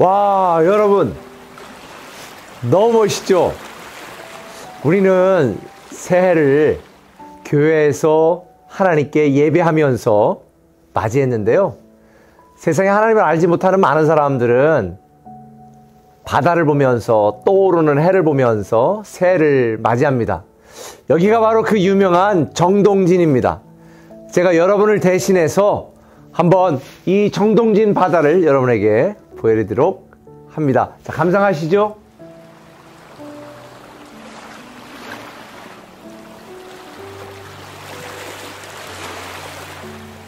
와, 여러분, 너무 멋있죠? 우리는 새해를 교회에서 하나님께 예배하면서 맞이했는데요. 세상에 하나님을 알지 못하는 많은 사람들은 바다를 보면서 떠오르는 해를 보면서 새해를 맞이합니다. 여기가 바로 그 유명한 정동진입니다. 제가 여러분을 대신해서 한번 이 정동진 바다를 여러분에게 보여드리도록 합니다. 자, 감상하시죠.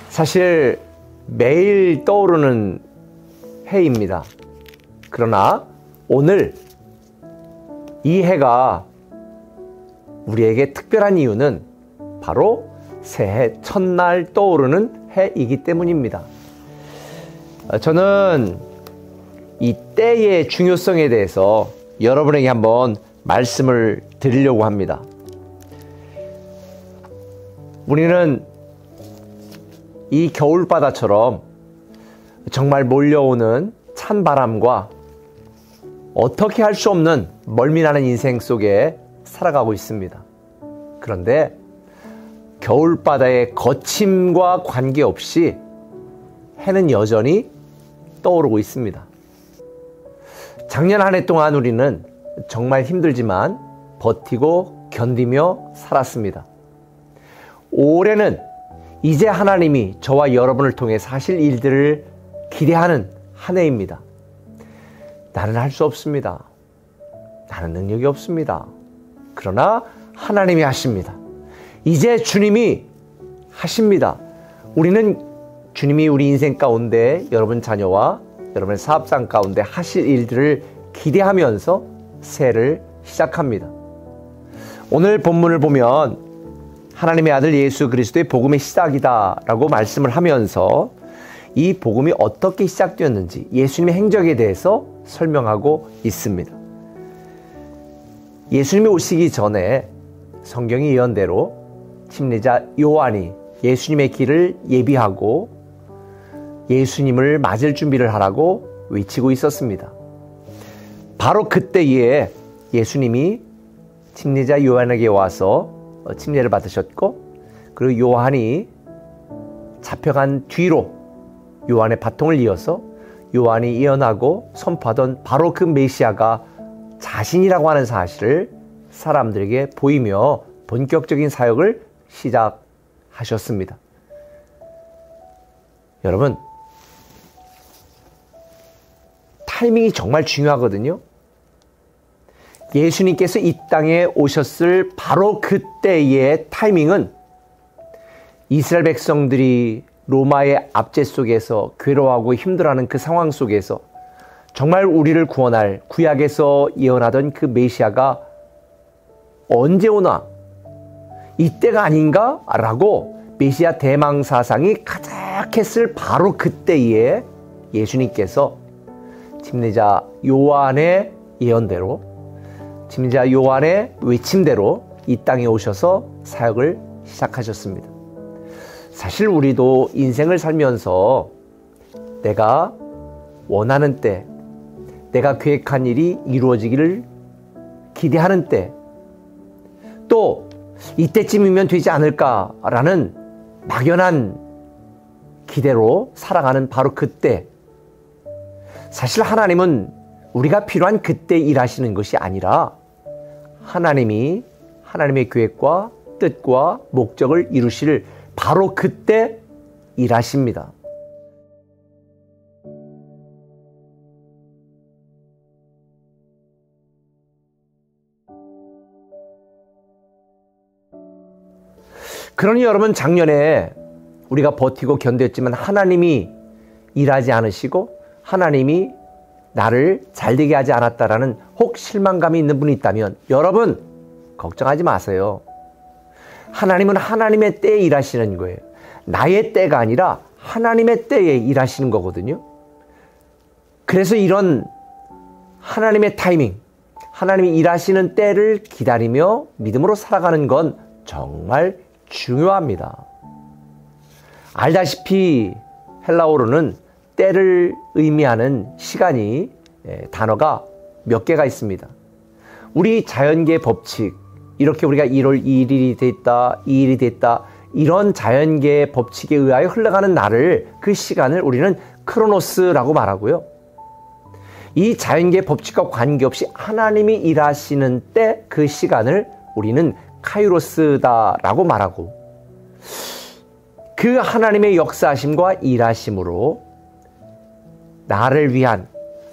사실 매일 떠오르는 해입니다. 그러나 오늘 이 해가 우리에게 특별한 이유는 바로 새해 첫날 떠오르는 해이기 때문입니다. 저는 이 때의 중요성에 대해서 여러분에게 한번 말씀을 드리려고 합니다. 우리는 이 겨울바다처럼 정말 몰려오는 찬바람과 어떻게 할 수 없는 멀미나는 인생 속에 살아가고 있습니다. 그런데 겨울바다의 거침과 관계없이 해는 여전히 떠오르고 있습니다. 작년 한 해 동안 우리는 정말 힘들지만 버티고 견디며 살았습니다. 올해는 이제 하나님이 저와 여러분을 통해 하실 일들을 기대하는 한 해입니다. 나는 할 수 없습니다. 나는 능력이 없습니다. 그러나 하나님이 하십니다. 이제 주님이 하십니다. 우리는 주님이 우리 인생 가운데 여러분 자녀와 여러분의 사업상 가운데 하실 일들을 기대하면서 새해를 시작합니다. 오늘 본문을 보면 하나님의 아들 예수 그리스도의 복음의 시작이다 라고 말씀을 하면서 이 복음이 어떻게 시작되었는지 예수님의 행적에 대해서 설명하고 있습니다. 예수님이 오시기 전에 성경이 예언대로 침례자 요한이 예수님의 길을 예비하고 예수님을 맞을 준비를 하라고 외치고 있었습니다. 바로 그때에 예수님이 침례자 요한에게 와서 침례를 받으셨고, 그리고 요한이 잡혀간 뒤로 요한의 바통을 이어서 요한이 예언하고 선포하던 바로 그 메시아가 자신이라고 하는 사실을 사람들에게 보이며 본격적인 사역을 시작하셨습니다. 여러분, 타이밍이 정말 중요하거든요. 예수님께서 이 땅에 오셨을 바로 그때의 타이밍은 이스라엘 백성들이 로마의 압제 속에서 괴로워하고 힘들어하는 그 상황 속에서 정말 우리를 구원할 구약에서 예언하던 그 메시아가 언제 오나? 이때가 아닌가? 라고 메시아 대망 사상이 가득했을 바로 그때에 예수님께서 침례자 요한의 예언대로, 침례자 요한의 외침대로 이 땅에 오셔서 사역을 시작하셨습니다. 사실 우리도 인생을 살면서 내가 원하는 때, 내가 계획한 일이 이루어지기를 기대하는 때, 또 이때쯤이면 되지 않을까라는 막연한 기대로 살아가는 바로 그때, 사실 하나님은 우리가 필요한 그때 일하시는 것이 아니라 하나님이 하나님의 계획과 뜻과 목적을 이루실 바로 그때 일하십니다. 그러니 여러분, 작년에 우리가 버티고 견뎠지만 하나님이 일하지 않으시고 하나님이 나를 잘되게 하지 않았다라는 혹 실망감이 있는 분이 있다면 여러분, 걱정하지 마세요. 하나님은 하나님의 때에 일하시는 거예요. 나의 때가 아니라 하나님의 때에 일하시는 거거든요. 그래서 이런 하나님의 타이밍, 하나님이 일하시는 때를 기다리며 믿음으로 살아가는 건 정말 중요합니다. 알다시피 헬라어로는 때를 의미하는 시간이 단어가 몇 개가 있습니다. 우리 자연계의 법칙, 이렇게 우리가 1월 2일이 됐다, 2일이 됐다, 이런 자연계의 법칙에 의하여 흘러가는 날을, 그 시간을 우리는 크로노스라고 말하고요. 이 자연계의 법칙과 관계없이 하나님이 일하시는 때 그 시간을 우리는 카이로스다라고 말하고, 그 하나님의 역사하심과 일하심으로 나를 위한,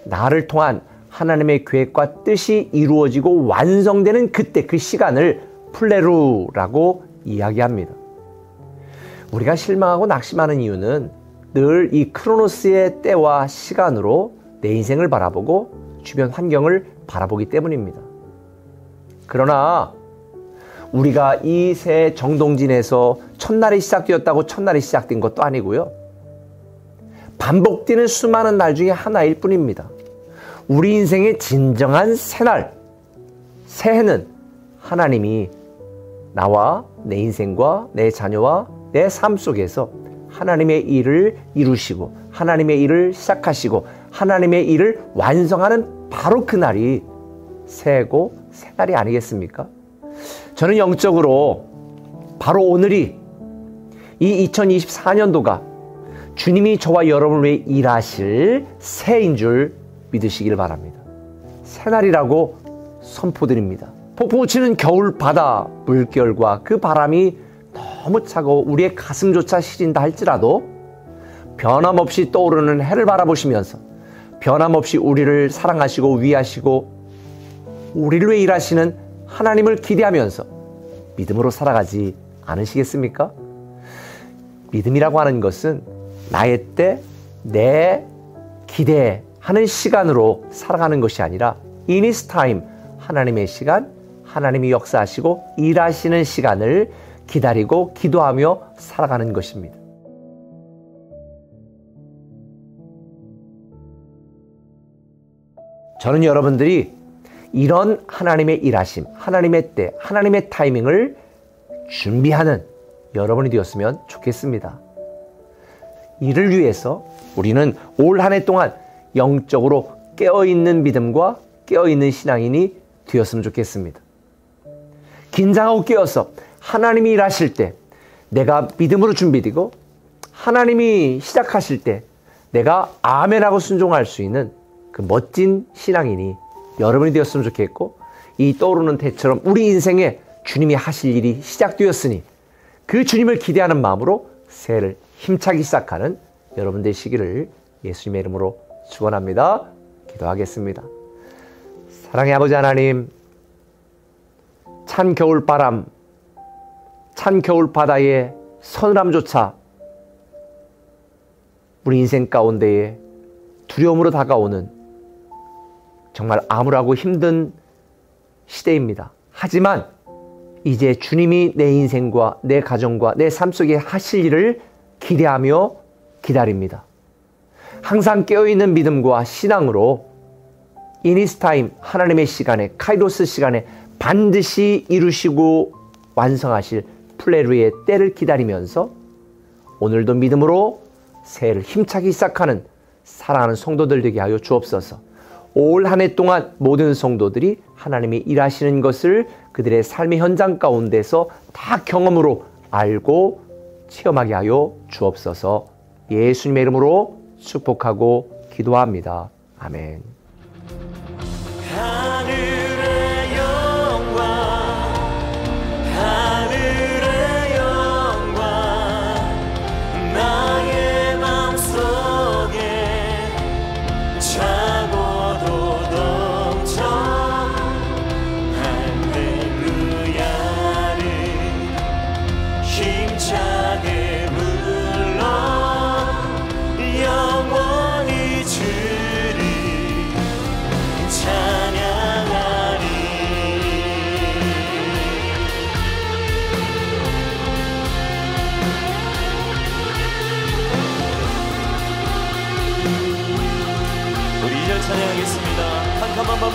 나를 통한 하나님의 계획과 뜻이 이루어지고 완성되는 그때, 그 시간을 플레루라고 이야기합니다. 우리가 실망하고 낙심하는 이유는 늘 이 크로노스의 때와 시간으로 내 인생을 바라보고 주변 환경을 바라보기 때문입니다. 그러나 우리가 이 새 정동진에서 첫날이 시작되었다고 첫날이 시작된 것도 아니고요. 반복되는 수많은 날 중에 하나일 뿐입니다. 우리 인생의 진정한 새날, 새해는 하나님이 나와 내 인생과 내 자녀와 내 삶 속에서 하나님의 일을 이루시고 하나님의 일을 시작하시고 하나님의 일을 완성하는 바로 그날이 새해고 새날이 아니겠습니까? 저는 영적으로 바로 오늘이, 이 2024년도가 주님이 저와 여러분을 위해 일하실 새해인 줄 믿으시길 바랍니다. 새날이라고 선포드립니다. 폭풍우 치는 겨울 바다 물결과 그 바람이 너무 차고 우리의 가슴조차 시린다 할지라도 변함없이 떠오르는 해를 바라보시면서 변함없이 우리를 사랑하시고 위하시고 우리를 위해 일하시는 하나님을 기대하면서 믿음으로 살아가지 않으시겠습니까? 믿음이라고 하는 것은 나의 때, 내 기대하는 시간으로 살아가는 것이 아니라 in his time, 하나님의 시간, 하나님이 역사하시고 일하시는 시간을 기다리고 기도하며 살아가는 것입니다. 저는 여러분들이 이런 하나님의 일하심, 하나님의 때, 하나님의 타이밍을 준비하는 여러분이 되었으면 좋겠습니다. 이를 위해서 우리는 올 한 해 동안 영적으로 깨어있는 믿음과 깨어있는 신앙인이 되었으면 좋겠습니다. 긴장하고 깨어서 하나님이 일하실 때 내가 믿음으로 준비되고 하나님이 시작하실 때 내가 아멘하고 순종할 수 있는 그 멋진 신앙인이 여러분이 되었으면 좋겠고, 이 떠오르는 태처럼 우리 인생에 주님이 하실 일이 시작되었으니 그 주님을 기대하는 마음으로 새해를 힘차게 시작하는 여러분 되시기를 예수님의 이름으로 축원합니다. 기도하겠습니다. 사랑의 아버지 하나님, 찬 겨울바람, 찬 겨울바다의 서늘함조차 우리 인생 가운데에 두려움으로 다가오는 정말 암울하고 힘든 시대입니다. 하지만 이제 주님이 내 인생과 내 가정과 내 삶 속에 하실 일을 기대하며 기다립니다. 항상 깨어있는 믿음과 신앙으로 in his time, 하나님의 시간에, 카이로스 시간에 반드시 이루시고 완성하실 플레루의 때를 기다리면서 오늘도 믿음으로 새해를 힘차게 시작하는 사랑하는 성도들 되게 하여 주옵소서. 올 한 해 동안 모든 성도들이 하나님이 일하시는 것을 그들의 삶의 현장 가운데서 다 경험으로 알고 체험하게 하여 주옵소서. 예수님의 이름으로 축복하고 기도합니다. 아멘. 찬양하겠습니다. 캄캄한 밤에